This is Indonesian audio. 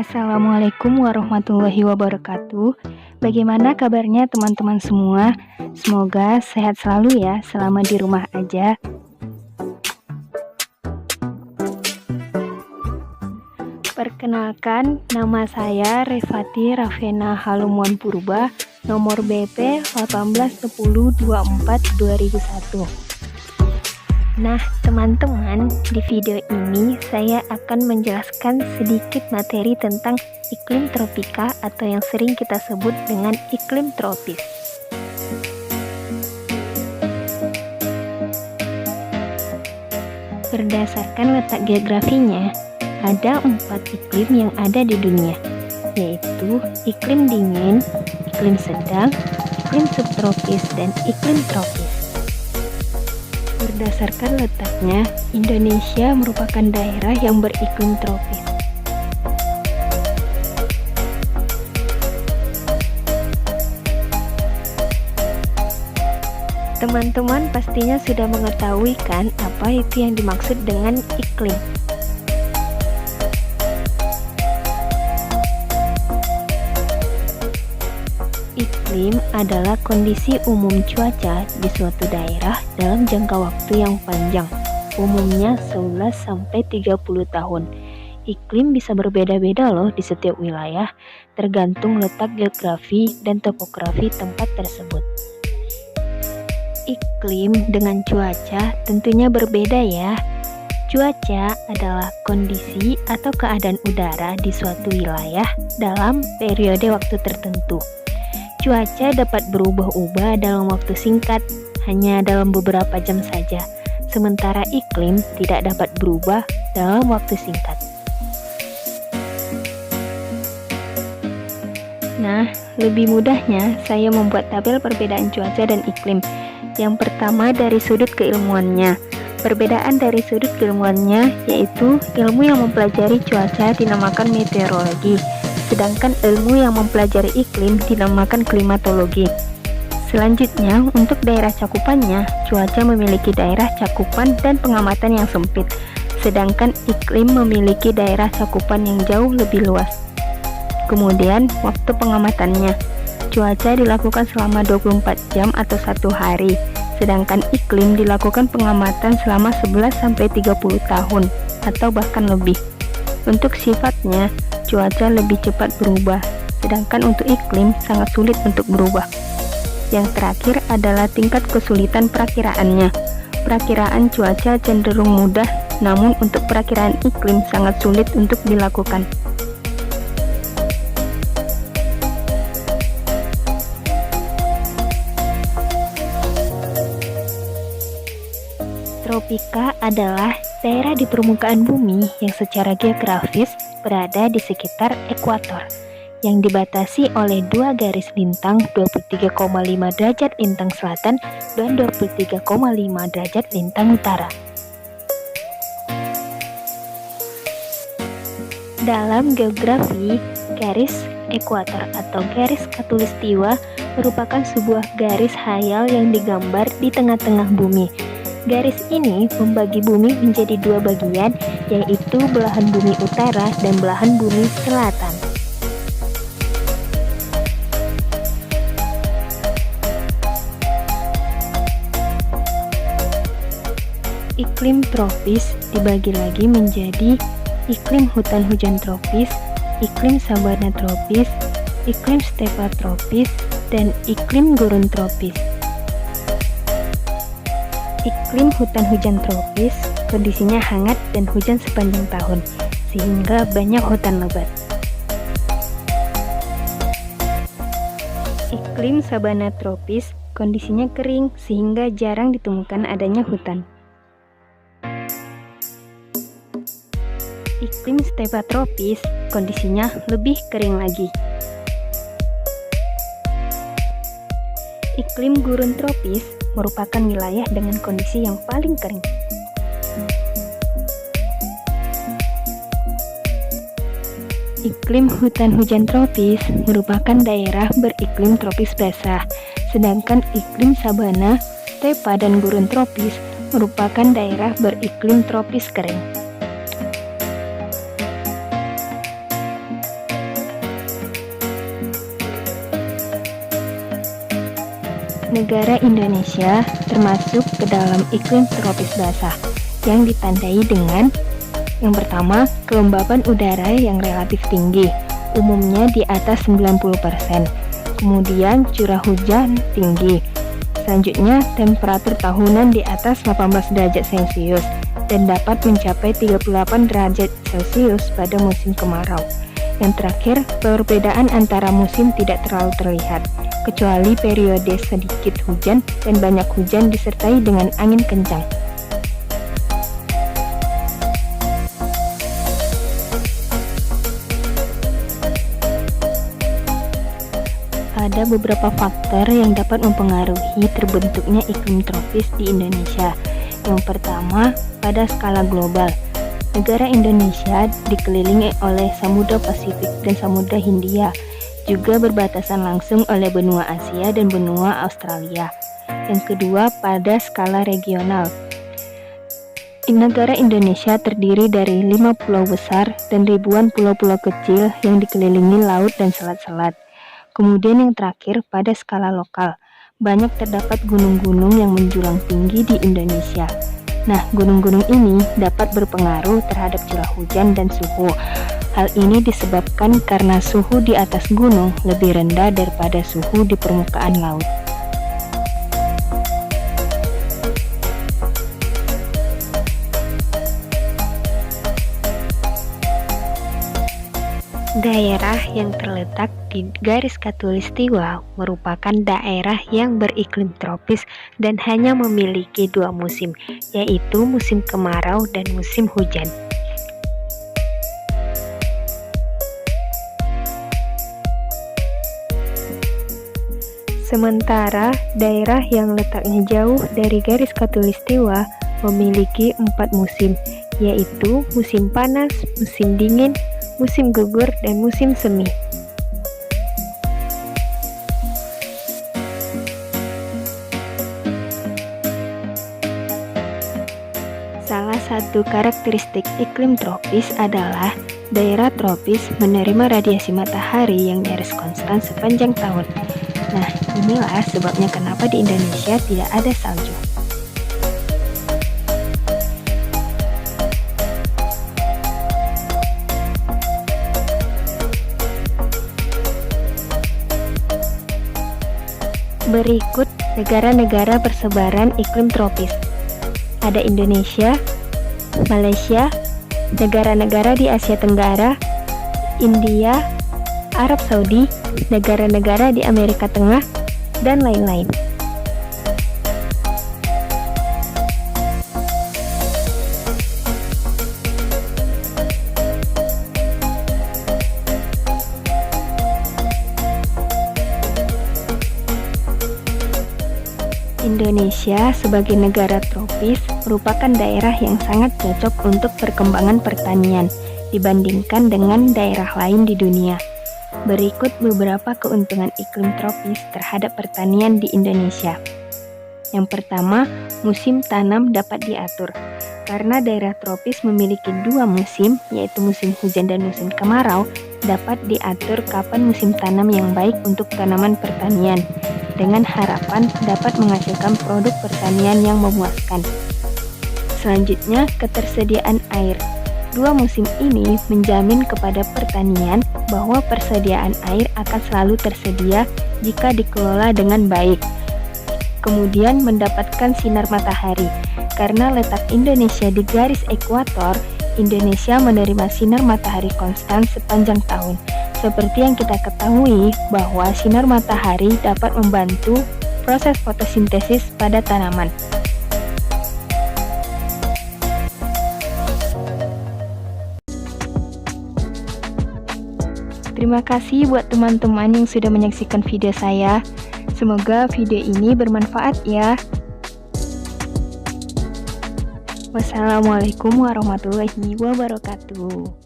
Assalamualaikum warahmatullahi wabarakatuh. Bagaimana kabarnya teman-teman semua? Semoga sehat selalu ya selama di rumah aja. Perkenalkan, nama saya Revati Ravena Halumuan Purba, nomor BP 181024-2001. Nah, teman-teman, di video ini saya akan menjelaskan sedikit materi tentang iklim tropika atau yang sering kita sebut dengan iklim tropis. Berdasarkan letak geografinya, ada 4 iklim yang ada di dunia, yaitu iklim dingin, iklim sedang, iklim subtropis, dan iklim tropis. Berdasarkan letaknya, Indonesia merupakan daerah yang beriklim tropis. Teman-teman pastinya sudah mengetahui kan apa itu yang dimaksud dengan iklim. Iklim adalah kondisi umum cuaca di suatu daerah dalam jangka waktu yang panjang, umumnya 11-30 tahun. Iklim bisa berbeda-beda loh di setiap wilayah, tergantung letak geografi dan topografi tempat tersebut. Iklim dengan cuaca tentunya berbeda ya. Cuaca adalah kondisi atau keadaan udara di suatu wilayah dalam periode waktu tertentu. Cuaca dapat berubah-ubah dalam waktu singkat, hanya dalam beberapa jam saja, sementara iklim tidak dapat berubah dalam waktu singkat. Nah, lebih mudahnya saya membuat tabel perbedaan cuaca dan iklim. Yang pertama dari sudut keilmuannya. Perbedaan dari sudut keilmuannya yaitu ilmu yang mempelajari cuaca dinamakan meteorologi, sedangkan ilmu yang mempelajari iklim dinamakan klimatologi. Selanjutnya, untuk daerah cakupannya, cuaca memiliki daerah cakupan dan pengamatan yang sempit, sedangkan iklim memiliki daerah cakupan yang jauh lebih luas. Kemudian, waktu pengamatannya, cuaca dilakukan selama 24 jam atau 1 hari, sedangkan iklim dilakukan pengamatan selama 11-30 tahun atau bahkan lebih. Untuk sifatnya, cuaca lebih cepat berubah, sedangkan untuk iklim sangat sulit untuk berubah. Yang terakhir adalah tingkat kesulitan perakiraannya. Perakiraan cuaca cenderung mudah, namun untuk perakiraan iklim sangat sulit untuk dilakukan. Tropika adalah daerah di permukaan bumi yang secara geografis berada di sekitar ekuator, yang dibatasi oleh 2 garis lintang 23,5 derajat lintang selatan dan 23,5 derajat lintang utara. Dalam geografi, garis ekuator atau garis khatulistiwa merupakan sebuah garis hayal yang digambar di tengah-tengah bumi. Garis ini membagi bumi menjadi 2 bagian, yaitu belahan bumi utara dan belahan bumi selatan. Iklim tropis dibagi lagi menjadi iklim hutan hujan tropis, iklim sabana tropis, iklim stepa tropis, dan iklim gurun tropis. Iklim hutan hujan tropis kondisinya hangat dan hujan sepanjang tahun, sehingga banyak hutan lebat. Iklim sabana tropis kondisinya kering sehingga jarang ditemukan adanya hutan. Iklim stepa tropis kondisinya lebih kering lagi. Iklim gurun tropis merupakan wilayah dengan kondisi yang paling kering. Iklim hutan hujan tropis merupakan daerah beriklim tropis basah, sedangkan iklim sabana, stepa, dan gurun tropis merupakan daerah beriklim tropis kering. Negara Indonesia termasuk ke dalam iklim tropis basah yang ditandai dengan yang pertama, kelembaban udara yang relatif tinggi, umumnya di atas 90%. Kemudian curah hujan tinggi. Selanjutnya, temperatur tahunan di atas 18 derajat Celcius dan dapat mencapai 38 derajat Celcius pada musim kemarau. Yang terakhir, perbedaan antara musim tidak terlalu terlihat, kecuali periode sedikit hujan dan banyak hujan disertai dengan angin kencang. Ada beberapa faktor yang dapat mempengaruhi terbentuknya iklim tropis di Indonesia. Yang pertama, pada skala global, negara Indonesia dikelilingi oleh Samudra Pasifik dan Samudra Hindia, juga berbatasan langsung oleh benua Asia dan benua Australia. Yang kedua, pada skala regional, negara Indonesia terdiri dari 5 pulau besar dan ribuan pulau-pulau kecil yang dikelilingi laut dan selat-selat. Kemudian yang terakhir, pada skala lokal, banyak terdapat gunung-gunung yang menjulang tinggi di Indonesia. Nah, gunung-gunung ini dapat berpengaruh terhadap curah hujan dan suhu. Hal ini disebabkan karena suhu di atas gunung lebih rendah daripada suhu di permukaan laut. Daerah yang terletak di garis khatulistiwa merupakan daerah yang beriklim tropis dan hanya memiliki 2 musim, yaitu musim kemarau dan musim hujan. Sementara daerah yang letaknya jauh dari garis khatulistiwa memiliki 4 musim, yaitu musim panas, musim dingin, musim gugur, dan musim semi. Salah satu karakteristik iklim tropis adalah daerah tropis menerima radiasi matahari yang nyaris konstan sepanjang tahun. Nah, inilah sebabnya kenapa di Indonesia tidak ada salju. Berikut negara-negara persebaran iklim tropis. Ada Indonesia, Malaysia, negara-negara di Asia Tenggara, India, Arab Saudi, negara-negara di Amerika Tengah, dan lain-lain. Indonesia sebagai negara tropis merupakan daerah yang sangat cocok untuk perkembangan pertanian dibandingkan dengan daerah lain di dunia. Berikut beberapa keuntungan iklim tropis terhadap pertanian di Indonesia. Yang pertama, musim tanam dapat diatur. Karena daerah tropis memiliki 2 musim, yaitu musim hujan dan musim kemarau, dapat diatur kapan musim tanam yang baik untuk tanaman pertanian, dengan harapan dapat menghasilkan produk pertanian yang memuaskan. Selanjutnya, ketersediaan air. 2 musim ini menjamin kepada pertanian bahwa persediaan air akan selalu tersedia jika dikelola dengan baik. Kemudian mendapatkan sinar matahari. Karena letak Indonesia di garis ekuator, Indonesia menerima sinar matahari konstan sepanjang tahun. Seperti yang kita ketahui bahwa sinar matahari dapat membantu proses fotosintesis pada tanaman. Terima kasih buat teman-teman yang sudah menyaksikan video saya. Semoga video ini bermanfaat ya. Wassalamualaikum warahmatullahi wabarakatuh.